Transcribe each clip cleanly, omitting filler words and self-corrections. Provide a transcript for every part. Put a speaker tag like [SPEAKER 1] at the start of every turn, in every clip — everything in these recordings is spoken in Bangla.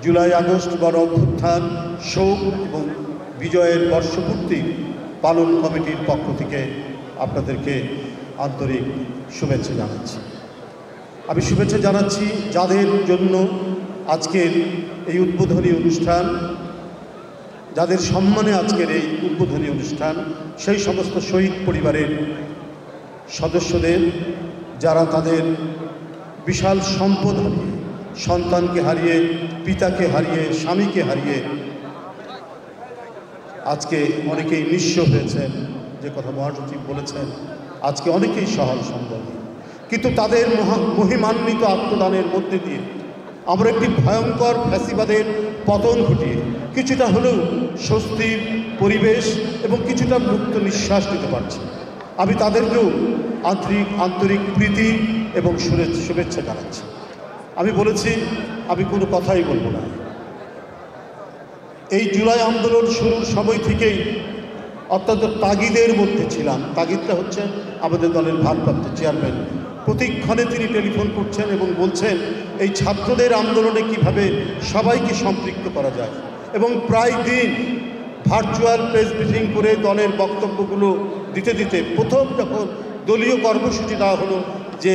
[SPEAKER 1] জুলাই আগস্ট গণ অভ্যুত্থান শোক এবং বিজয়ের বর্ষপূর্তি পালন কমিটির পক্ষ থেকে আপনাদেরকে আন্তরিক শুভেচ্ছা জানাচ্ছি। আমি শুভেচ্ছা জানাচ্ছি যাদের জন্য আজকের এই উদ্বোধনী অনুষ্ঠান, যাদের সম্মানে আজকের এই উদ্বোধনী অনুষ্ঠান, সেই সমস্ত শহীদ পরিবারের সদস্যদের, যারা তাদের বিশাল সম্পদ হারিয়ে, সন্তানকে হারিয়ে, পিতাকে হারিয়ে, স্বামীকে হারিয়ে আজকে অনেকেই নিঃস্ব হয়েছেন, যে কথা মহাসচিব বলেছেন, আজকে অনেকেই সহাল সম্ভব। কিন্তু তাদের মহিমান্বিত আত্মদানের মধ্যে দিয়ে আমরা একটি ভয়ঙ্কর ফ্যাসিবাদের পতন ঘটিয়ে কিছুটা হলেও স্বস্তির পরিবেশ এবং কিছুটা মুক্ত নিঃশ্বাস নিতে পারছি। আমি তাদেরকেও আন্তরিক প্রীতি এবং শুভেচ্ছা জানাচ্ছি। আমি বলেছি আমি কোনো কথাই বলবো না। এই জুলাই আন্দোলন শুরুর সময় থেকেই অত্যন্ত তাগিদের মধ্যে ছিলাম। তাগিদটা হচ্ছে আমাদের দলের ভারপ্রাপ্ত চেয়ারম্যান, প্রতিক্ষণে তিনি টেলিফোন করছেন এবং বলছেন এই ছাত্রদের আন্দোলনে কিভাবে সবাইকে সম্পৃক্ত করা যায়, এবং প্রায় দিন ভার্চুয়াল প্রেস ব্রিফিং করে দলের বক্তব্যগুলো দিতে দিতে প্রথম যখন দলীয় কর্মসূচি দেওয়া হলো যে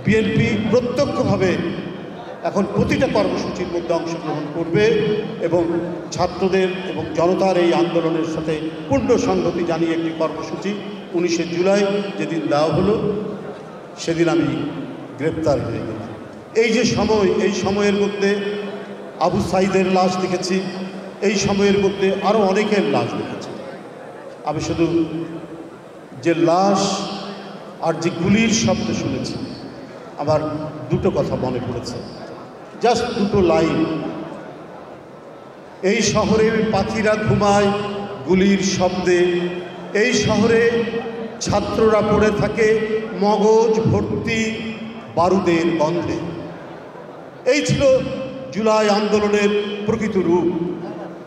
[SPEAKER 1] বিএনপি প্রত্যক্ষভাবে এখন প্রতিটা কর্মসূচির মধ্যে অংশগ্রহণ করবে এবং ছাত্রদের এবং জনতার এই আন্দোলনের সাথে পূর্ণ সংহতি জানিয়ে একটি কর্মসূচি 19শে জুলাই যেদিন দেওয়া হলো, সেদিন আমি গ্রেপ্তার হয়ে গেলাম। এই যে সময়, এই সময়ের মধ্যে আবু সাইদের লাশ দেখেছি, এই সময়ের মধ্যে আরও অনেকের লাশ দেখেছি। আমি শুধু যে লাশ আর যে গুলির শব্দ শুনেছি, আমার দুটো কথা মনে পড়েছে, জাস্ট দুটো লাইন। এই শহরে পাখিরা ঘুমায় গুলির শব্দে, এই শহরে ছাত্ররা পড়ে থাকে মগজ ভর্তি বারুদের গন্ধে। এই ছিল জুলাই আন্দোলনের প্রকৃত রূপ।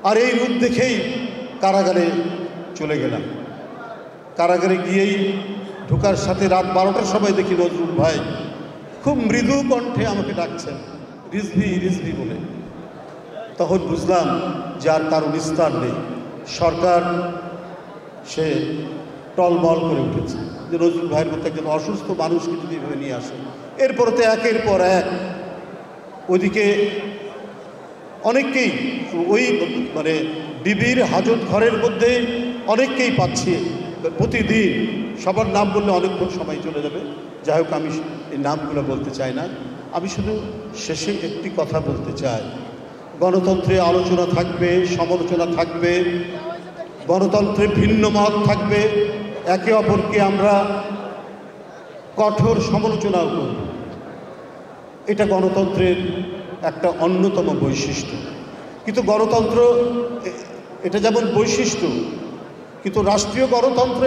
[SPEAKER 1] আর এই রূপ দেখেই কারাগারে চলে গেলাম। কারাগারে গিয়েই ঢোকার সাথে রাত 12টার সময় দেখি নজরুল ভাই খুব মৃদু কণ্ঠে আমাকে ডাকছেন, রিজভি রিজভি বলে। তখন বুঝলাম যে আর কারো নিস্তার নেই। সরকার সে টলমল করে উঠেছে যে নজরুল ভাইয়ের মতো একজন অসুস্থ মানুষকে যদি এভাবে নিয়ে আসে। এরপর তো একের পর এক ওইদিকে অনেককেই ওই ডিবির হাজত ঘরের মধ্যে অনেককেই পাচ্ছি প্রতিদিন। সবার নাম বললে অনেকক্ষণ সময় চলে যাবে, যাই হোক আমি এই নামগুলো বলতে চাই না। আমি শুধু শেষে একটি কথা বলতে চাই, গণতন্ত্রে আলোচনা থাকবে, সমালোচনা থাকবে, গণতন্ত্রে ভিন্ন মত থাকবে, একে অপরকে আমরা কঠোর সমালোচনাও করব। এটা গণতন্ত্রের একটা অন্যতম বৈশিষ্ট্য। কিন্তু গণতন্ত্র এটা যেমন বৈশিষ্ট্য, কিন্তু রাষ্ট্রীয় গণতন্ত্র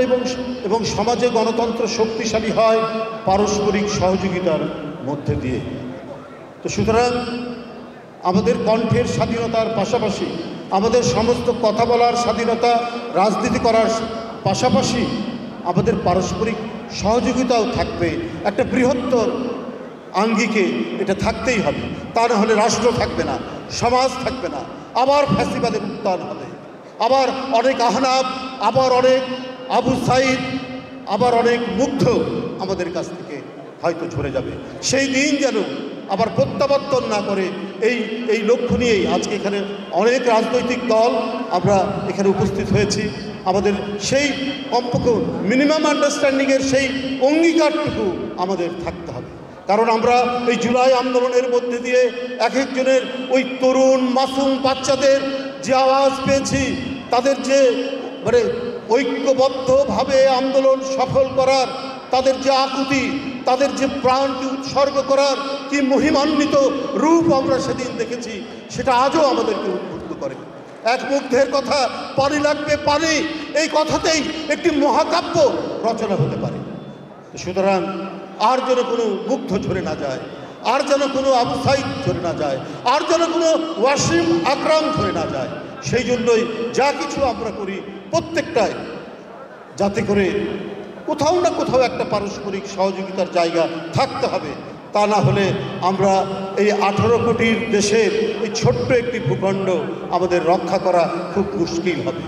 [SPEAKER 1] এবং সমাজে গণতন্ত্র শক্তিশালী হয় পারস্পরিক সহযোগিতার মধ্যে দিয়ে। তো সুতরাং আমাদের কণ্ঠের স্বাধীনতার পাশাপাশি, আমাদের সমস্ত কথা বলার স্বাধীনতা, রাজনীতি করার পাশাপাশি আমাদের পারস্পরিক সহযোগিতাও থাকবে। একটা বৃহত্তর আঙ্গিকে এটা থাকতেই হবে, তা না হলে রাষ্ট্র থাকবে না, সমাজ থাকবে না, আবার ফ্যাসিবাদের উত্থান হবে, আবার অনেক আহনাব, আবার অনেক আবু সাইদ, আবার অনেক মুগ্ধ আমাদের কাছ থেকে হয়তো ঝরে যাবে। সেই দিন যেন আবার প্রত্যাবর্তন না করে, এই লক্ষ্য নিয়েই আজকে এখানে অনেক রাজনৈতিক দল আমরা এখানে উপস্থিত হয়েছি। আমাদের সেই কমপক্ষে মিনিমাম আন্ডারস্ট্যান্ডিংয়ের সেই অঙ্গীকারটুকু আমাদের থাকতে হবে। কারণ আমরা এই জুলাই আন্দোলনের মধ্যে দিয়ে এক একজনের ওই তরুণ মাসুম বাচ্চাদের যে আওয়াজ পেয়েছি, তাদের যে ঐক্যবদ্ধভাবে আন্দোলন সফল করার তাদের যে আকুতি, তাদের যে প্রাণকে উৎসর্গ করার কি মহিমান্বিত রূপ আমরা সেদিন দেখেছি, সেটা আজও আমাদেরকে উদ্বুদ্ধ করে। এক মুগ্ধের কথা, পানি লাগবে পানি, এই কথাতেই একটি মহাকাব্য রচনা হতে পারে। সুতরাং আর যেন কোনো মুগ্ধ ঝরে না যায়, আর যেন কোনো আবু সাইদ ঝরে না যায়, আর যেন কোনো ওয়াসিম আকরাম ঝরে না যায়। সেই জন্যই যা কিছু আমরা করি প্রত্যেকটাই যাতে করে কোথাও না কোথাও একটা পারস্পরিক সহযোগিতার জায়গা থাকতে হবে। তা না হলে আমরা এই 18 কোটির দেশের এই ছোট্ট একটি ভূখণ্ড আমাদের রক্ষা করা খুব মুশকিল হবে।